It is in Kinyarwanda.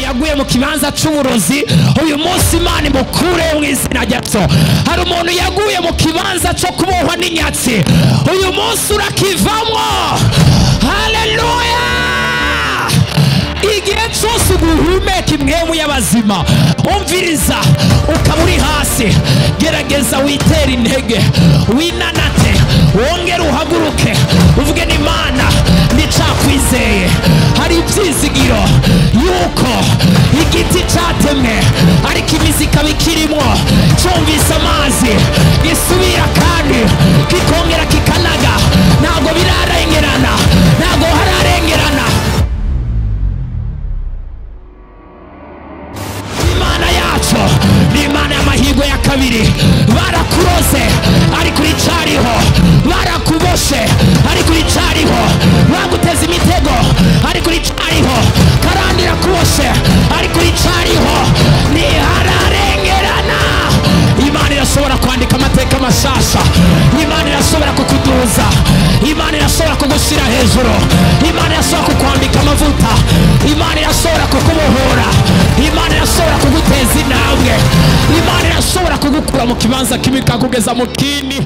yaguye mu kibanza cy'uburozi, uyu munsi Imana imukure mu izina rya Yesu. Hari umuntu yaguye mu kibanza cyo kubohwa n'inyatsi, uyu munsi urakivamo. Haleluya! Igihe cyose uguhumeka imwemu y'abazima, umviriza ukaba uri hasi, gerageza witere intege, winanate, wongere uhaguruke, uvuge n'Imana ndicakwizeye. Hari ibyizigiro yuko igiti cyatemwe ariko imizi ikaba ikirimo, cyumvise amazi gisubira kandi kikongera kikanaga. Ntabwo birarengerana, ntabwo hararengerana. Imana yacu ni Imana y'amahirwe ya kabiri. Barakuroze ariko uricariho, barakuboshe ariko uricariho, baguteza imitego ariko uricariho, karandi irakuboshe ariko uricariho. Ntihararengerana. Imana irashobora kwandika amateka mashasha. Imana irashobora kukuduza. Imana irashobora kugushyira hejuru. Imana irashobora kukwambika amavuta. Imana irashobora kukubohora. Imana irashobora kuguteza intambwe. Imana irashobora kugukura mu kibanza kimwe ikakugeza mu kindi.